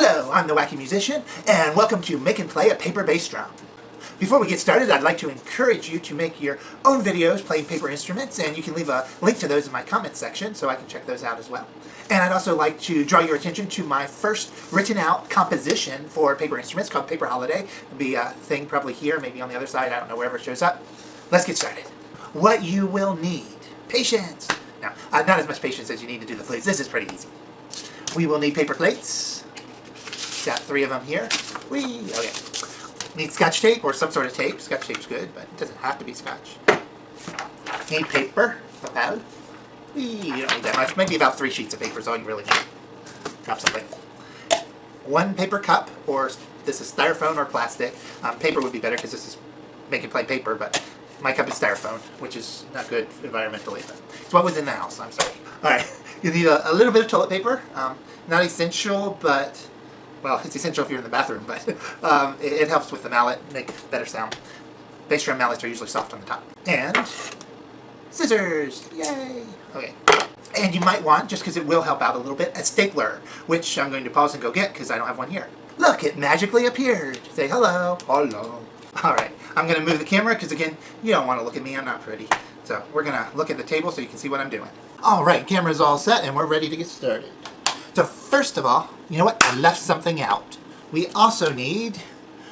Hello, I'm the Wacky Musician, and welcome to Make and Play a Paper Bass Drum. Before we get started, I'd like to encourage you to make your own videos playing paper instruments, and you can leave a link to those in my comments section so I can check those out as well. And I'd also like to draw your attention to my first written out composition for paper instruments called Paper Holiday. It'll be a thing probably here, maybe on the other side, I don't know, wherever it shows up. Let's get started. What you will need. Patience. Now, not as much patience as you need to do the flutes. This is pretty easy. We will need paper plates. Got 3 of them here. Whee! Okay. Need scotch tape or some sort of tape. Scotch tape's good, but it doesn't have to be scotch. Need paper. Papel. Whee! You don't need that much. Maybe about 3 sheets of paper is all you really need. Drop something. 1 paper cup, or this is styrofoam or plastic. Paper would be better because this is make and play paper, but my cup is styrofoam, which is not good environmentally. But it's what was in the house. I'm sorry. All right. You need a little bit of toilet paper. Not essential, but well, it's essential if you're in the bathroom, but it helps with the mallet, make better sound. Bass drum mallets are usually soft on the top. And scissors! Yay! Okay. And you might want, just because it will help out a little bit, a stapler, which I'm going to pause and go get because I don't have one here. Look, it magically appeared. Say hello. Hello. Alright, I'm going to move the camera because, again, you don't want to look at me. I'm not pretty. So we're going to look at the table so you can see what I'm doing. Alright, camera's all set and we're ready to get started. So first of all, you know what? I left something out. We also need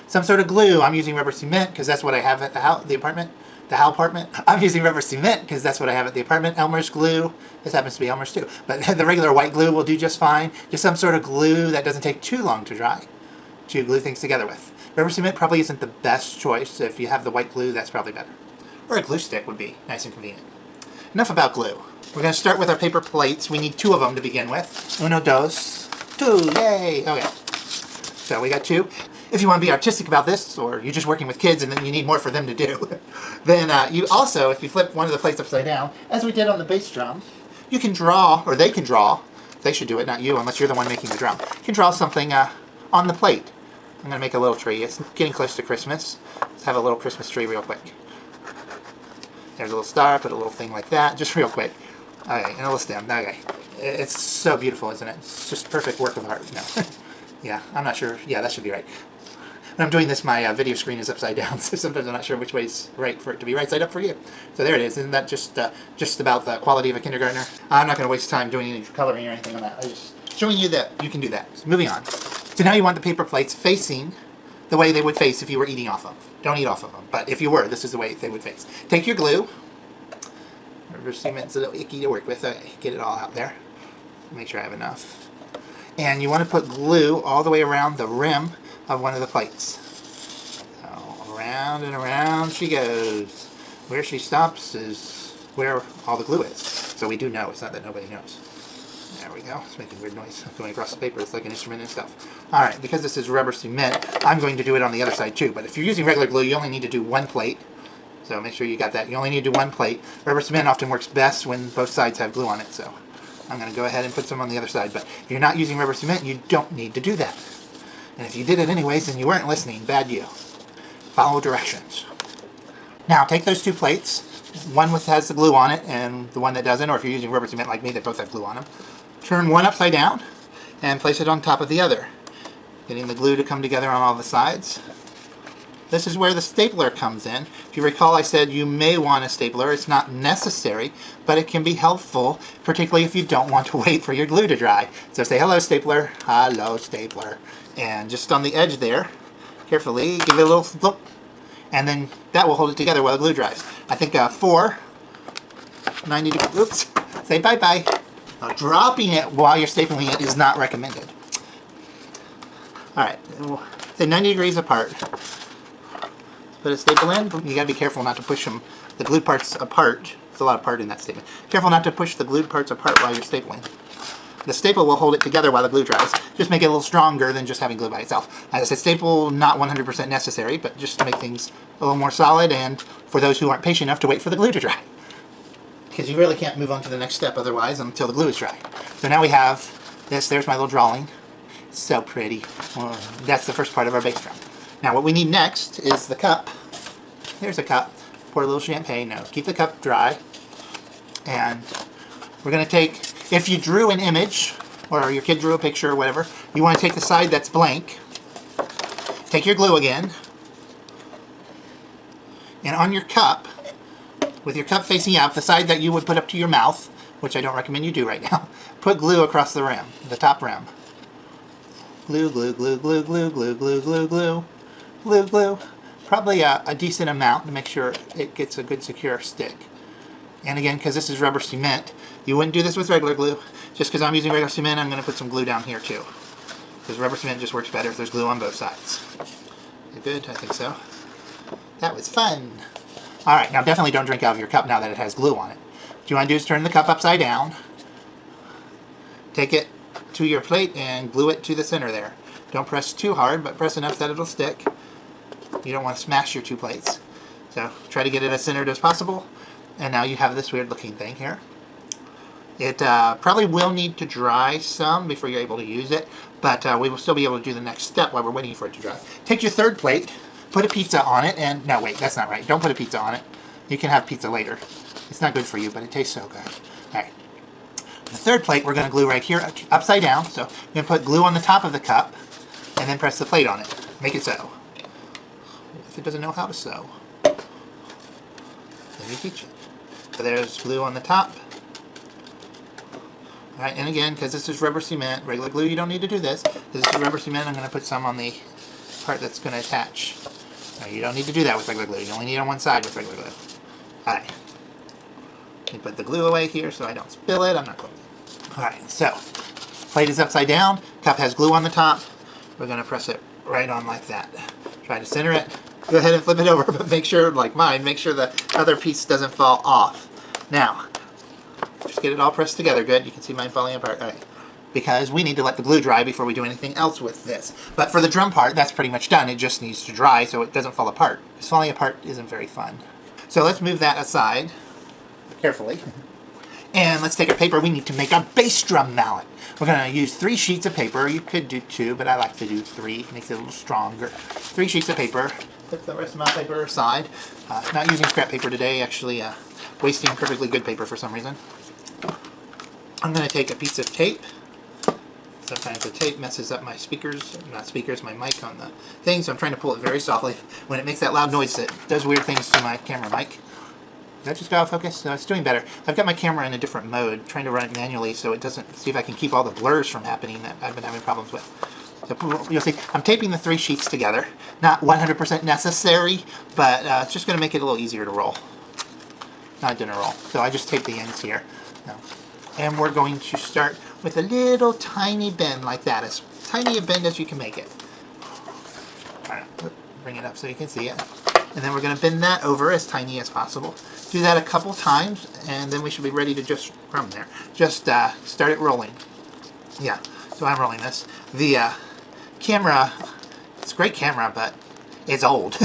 some sort of glue. I'm using rubber cement because that's what I have at the apartment. The Hal apartment. I'm using rubber cement because that's what I have at the apartment. Elmer's glue. This happens to be Elmer's too. But the regular white glue will do just fine. Just some sort of glue that doesn't take too long to dry to glue things together with. Rubber cement probably isn't the best choice. If you have the white glue, that's probably better. Or a glue stick would be nice and convenient. Enough about glue. We're going to start with our paper plates. We need 2 of them to begin with. 1, 2, 2. Yay! Okay. So we got 2. If you want to be artistic about this, or you're just working with kids and then you need more for them to do, then you also, if you flip one of the plates upside down, as we did on the bass drum, you can draw, or they can draw, they should do it, not you, unless you're the one making the drum. You can draw something on the plate. I'm going to make a little tree. It's getting close to Christmas. Let's have a little Christmas tree real quick. There's a little star, put a little thing like that, just real quick. Okay, and a little stem. Okay. It's so beautiful, isn't it? It's just perfect work of art. No. Yeah, I'm not sure. Yeah, that should be right. When I'm doing this, my video screen is upside down, so sometimes I'm not sure which way's right for it to be right side up for you. So there it is. Isn't that just about the quality of a kindergartner? I'm not going to waste time doing any coloring or anything on that. I'm just showing you that you can do that. So moving on. So now you want the paper plates facing the way they would face if you were eating off of. Don't eat off of them, but if you were, this is the way they would face. Take your glue. Rubber cement's a little icky to work with. Okay, get it all out there. Make sure I have enough. And you want to put glue all the way around the rim of one of the plates. So around and around she goes. Where she stops is where all the glue is. So we do know. It's not that nobody knows. There we go. It's making weird noise going across the paper. It's like an instrument and stuff. Alright, because this is rubber cement, I'm going to do it on the other side too. But if you're using regular glue, you only need to do 1 plate. So make sure you got that. You only need to do 1 plate. Rubber cement often works best when both sides have glue on it. So I'm going to go ahead and put some on the other side. But if you're not using rubber cement, you don't need to do that. And if you did it anyways and you weren't listening, bad you. Follow directions. Now take those 2 plates. One with has the glue on it and the one that doesn't, or if you're using rubber cement like me that both have glue on them. Turn one upside down and place it on top of the other. Getting the glue to come together on all the sides. This is where the stapler comes in. If you recall, I said you may want a stapler. It's not necessary, but it can be helpful, particularly if you don't want to wait for your glue to dry. So say, hello, stapler. Hello, stapler. And just on the edge there, carefully, give it a little flip, and then that will hold it together while the glue dries. I think 4, 90 degrees, oops, say bye-bye. Now, dropping it while you're stapling it is not recommended. Alright, say 90 degrees apart. Put a staple in. You gotta be careful not to push them, the glued parts apart. There's a lot of part in that statement. Careful not to push the glued parts apart while you're stapling. The staple will hold it together while the glue dries. Just make it a little stronger than just having glue by itself. As I said, staple not 100% necessary, but just to make things a little more solid and for those who aren't patient enough to wait for the glue to dry. Because you really can't move on to the next step otherwise until the glue is dry. So now we have this. There's my little drawing. So pretty. Well, that's the first part of our bass drum. Now what we need next is the cup. There's a cup. Pour a little champagne. No, keep the cup dry. And we're going to take, if you drew an image or your kid drew a picture or whatever. You want to take the side that's blank, take your glue again, and on your cup, with your cup facing out, the side that you would put up to your mouth, which I don't recommend you do right now, put glue across the rim, the top rim. Glue, glue, glue, glue, glue, glue, glue, glue, glue, glue, glue. Probably a decent amount to make sure it gets a good secure stick. And again, because this is rubber cement, you wouldn't do this with regular glue. Just because I'm using regular cement, I'm going to put some glue down here too. Because rubber cement just works better if there's glue on both sides. You good? I think so. That was fun. Alright, now definitely don't drink out of your cup now that it has glue on it. What you want to do is turn the cup upside down. Take it to your plate and glue it to the center there. Don't press too hard, but press enough that it'll stick. You don't want to smash your two plates. So try to get it as centered as possible. And now you have this weird looking thing here. It probably will need to dry some before you're able to use it, but we will still be able to do the next step while we're waiting for it to dry. Take your third plate, put a pizza on it, and no, wait, that's not right. Don't put a pizza on it. You can have pizza later. It's not good for you, but it tastes so good. Alright. The third plate we're going to glue right here upside down. So I'm going to put glue on the top of the cup and then press the plate on it. Make it sew. If it doesn't know how to sew, let me teach it. So there's glue on the top. Alright, and again, because this is rubber cement, regular glue, you don't need to do this. This is rubber cement, I'm going to put some on the part that's going to attach. Now, you don't need to do that with regular glue. You only need it on one side with regular glue. Alright. Let me put the glue away here so I don't spill it. I'm not going to. Alright, so, plate is upside down. Cup has glue on the top. We're going to press it right on like that. Try to center it. Go ahead and flip it over, but make sure, like mine, make sure the other piece doesn't fall off. Now, just get it all pressed together good. You can see mine falling apart. All right. Because we need to let the glue dry before we do anything else with this. But for the drum part, that's pretty much done. It just needs to dry so it doesn't fall apart. Because falling apart isn't very fun. So let's move that aside carefully. And let's take our paper. We need to make our bass drum mallet. We're going to use 3 sheets of paper. You could do 2, but I like to do 3. It makes it a little stronger. 3 sheets of paper. Put the rest of my paper aside. Not using scrap paper today, actually wasting perfectly good paper for some reason. I'm going to take a piece of tape. Sometimes the tape messes up my speakers, not speakers, my mic on the thing, so I'm trying to pull it very softly. When it makes that loud noise, it does weird things to my camera mic. Did that just go out of focus? No, it's doing better. I've got my camera in a different mode, trying to run it manually so it doesn't, see if I can keep all the blurs from happening that I've been having problems with. So you'll see, I'm taping the 3 sheets together. Not 100% necessary, but it's just going to make it a little easier to roll. Not a dinner roll. So I just tape the ends here. And we're going to start with a little tiny bend like that. As tiny a bend as you can make it. Bring it up so you can see it. And then we're going to bend that over as tiny as possible. Do that a couple times, and then we should be ready to just, from there, just start it rolling. Yeah, so I'm rolling this. The camera, it's a great camera, but it's old.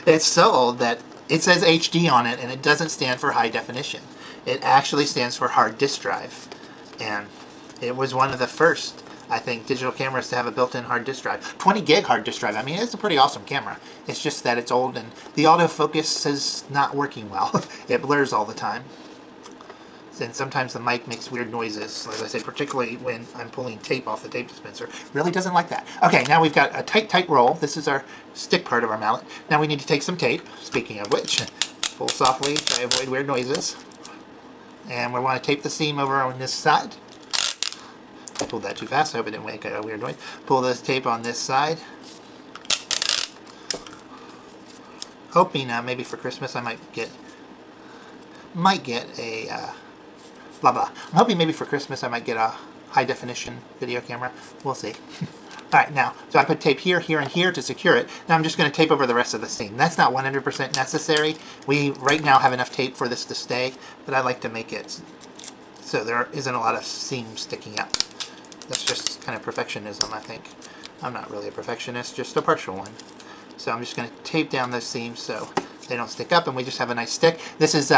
It's so old that it says HD on it, and it doesn't stand for high definition. It actually stands for hard disk drive. And it was one of the first, I think, digital cameras to have a built-in hard disk drive. 20 gig hard disk drive. I mean, it's a pretty awesome camera. It's just that it's old, and the autofocus is not working well. It blurs all the time. And sometimes the mic makes weird noises, as I say, particularly when I'm pulling tape off the tape dispenser. Really doesn't like that. Okay, now we've got a tight roll. This is our stick part of our mallet. Now we need to take some tape, speaking of which. Pull softly to avoid weird noises. And we want to tape the seam over on this side. I pulled that too fast. I hope it didn't make a weird noise. Pull this tape on this side. Hoping maybe for Christmas I might get a blah blah. I'm hoping maybe for Christmas I might get a high definition video camera. We'll see. Alright, now, so I put tape here, here, and here to secure it. Now I'm just going to tape over the rest of the seam. That's not 100% necessary. We right now have enough tape for this to stay, but I like to make it so there isn't a lot of seam sticking up. That's just kind of perfectionism, I think. I'm not really a perfectionist, just a partial one. So I'm just going to tape down those seams so they don't stick up, and we just have a nice stick. This is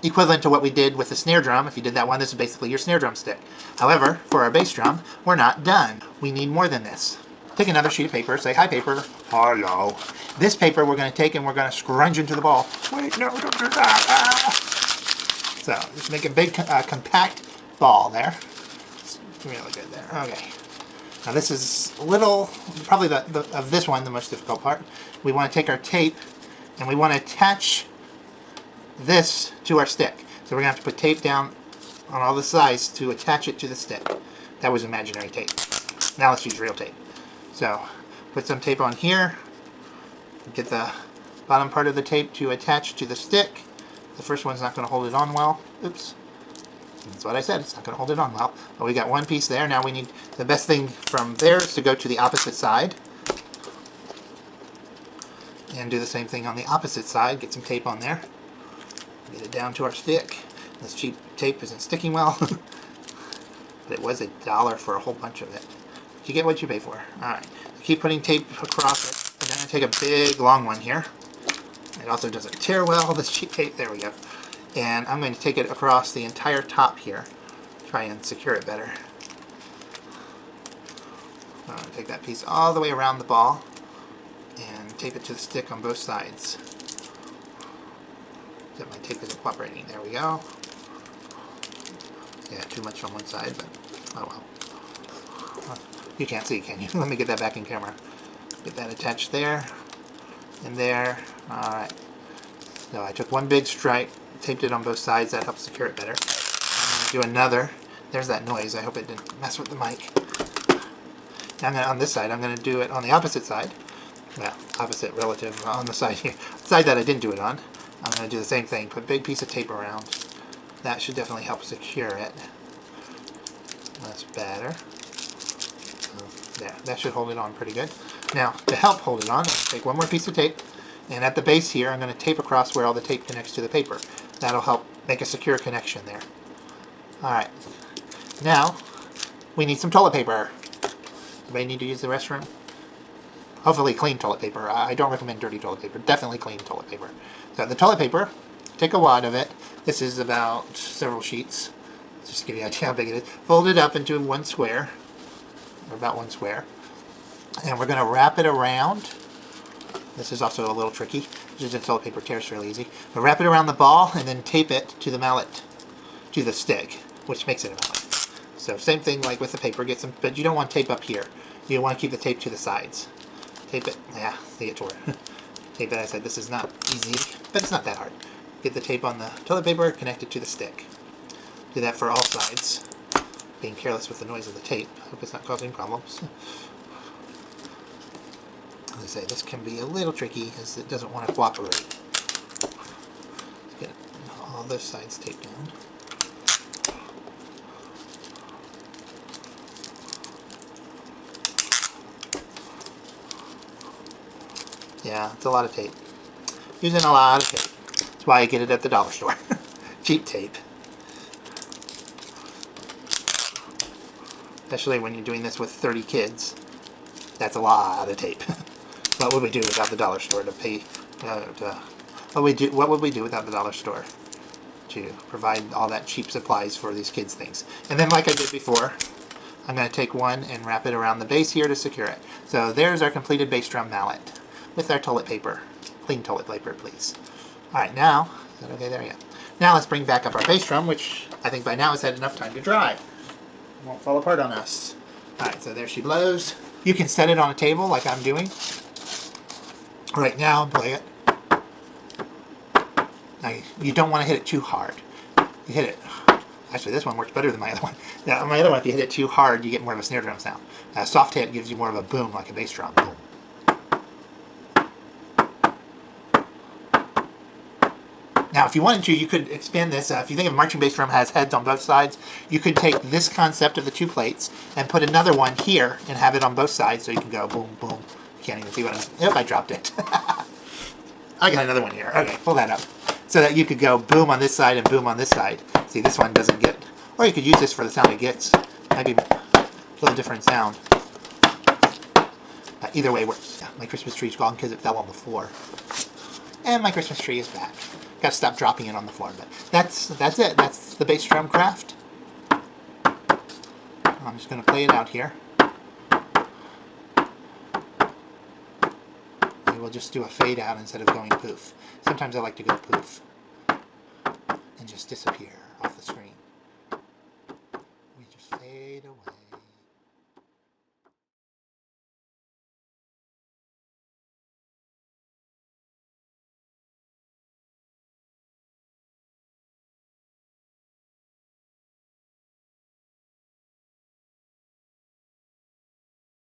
equivalent to what we did with the snare drum. If you did that one, this is basically your snare drum stick. However, for our bass drum, we're not done. We need more than this. Take another sheet of paper, say, hi paper. Hello. This paper we're going to take and we're going to scrunch into the ball. Wait, no, don't do that. Ah. So, just make a big compact ball there. really good there. Okay. Now this is a little, probably of this one, the most difficult part. We want to take our tape and we want to attach this to our stick. So we're going to have to put tape down on all the sides to attach it to the stick. That was imaginary tape. Now let's use real tape. So put some tape on here. Get the bottom part of the tape to attach to the stick. The first one's not going to hold it on well. Oops. That's what I said. It's not going to hold it on well. But we got one piece there. Now we need, the best thing from there is to go to the opposite side. And do the same thing on the opposite side. Get some tape on there. Get it down to our stick. This cheap tape isn't sticking well. But it was $1 for a whole bunch of it. You get what you pay for. Alright. Keep putting tape across it. And then I take a big long one here. It also doesn't tear well, this cheap tape. There we go. And I'm going to take it across the entire top here. Try and secure it better. I'm going to take that piece all the way around the ball and tape it to the stick on both sides. Except my tape isn't cooperating. There we go. Yeah, too much on one side, but oh well. You can't see, can you? Let me get that back in camera. Get that attached there and there. Alright. So I took one big stripe, taped it on both sides. That helps secure it better. I'm going to do another. There's that noise. I hope it didn't mess with the mic. Now on this side, I'm going to do it on the opposite side. Well, opposite relative on the side here. The side that I didn't do it on. I'm going to do the same thing. Put a big piece of tape around. That should definitely help secure it. That's better. There, that should hold it on pretty good. Now, to help hold it on, I'm going to take one more piece of tape, and at the base here, I'm going to tape across where all the tape connects to the paper. That'll help make a secure connection there. Alright. Now, we need some toilet paper. Anybody need to use the restroom? Hopefully clean toilet paper. I don't recommend dirty toilet paper. Definitely clean toilet paper. So the toilet paper, take a wad of it. This is about several sheets. Just to give you an idea how big it is. Fold it up into one square. Or about one square. And we're going to wrap it around. This is also a little tricky. Just toilet paper tears fairly easy. But wrap it around the ball and then tape it to the mallet. To the stick. Which makes it a mallet. So same thing like with the paper. Get some, but you don't want tape up here. You want to keep the tape to the sides. Tape it. Yeah, see it tore. Tape it. I said this is not easy, but it's not that hard. Get the tape on the toilet paper, connect it to the stick. Do that for all sides. Being careless with the noise of the tape. I hope it's not causing problems. As I say, this can be a little tricky as it doesn't want to cooperate. Let's get all those sides taped down. Yeah, it's a lot of tape. Using a lot of tape. That's why I get it at the dollar store. Cheap tape. Especially when you're doing this with 30 kids. That's a lot of tape. What would we do without the dollar store to pay? What would we do without the dollar store to provide all that cheap supplies for these kids' things? And then, like I did before, I'm going to take one and wrap it around the base here to secure it. So there's our completed bass drum mallet with our toilet paper. Clean toilet paper, please. All right, now is that okay? There we go. Now let's bring back up our bass drum, which I think by now has had enough time to dry. Won't fall apart on us. Alright, so there she blows. You can set it on a table like I'm doing. Right now, play it. Now, you don't want to hit it too hard. You hit it. Actually, this one works better than my other one. Now, my other one, if you hit it too hard, you get more of a snare drum sound. A soft hit gives you more of a boom like a bass drum. Boom. Now, if you wanted to, you could expand this. If you think of a marching bass drum has heads on both sides, you could take this concept of the two plates and put another one here and have it on both sides so you can go boom, boom. You can't even see what I'm... Yep, I dropped it. I got another one here. Okay, pull that up. So that you could go boom on this side and boom on this side. See, this one doesn't get... Or you could use this for the sound it gets. Might be a little different sound. Either way works. Yeah, my Christmas tree's gone because it fell on the floor. And my Christmas tree is back. Got to stop dropping it on the floor, but that's it. That's the bass drum craft. I'm just going to play it out here. And we'll just do a fade out instead of going poof. Sometimes I like to go poof and just disappear off the screen. We just fade away.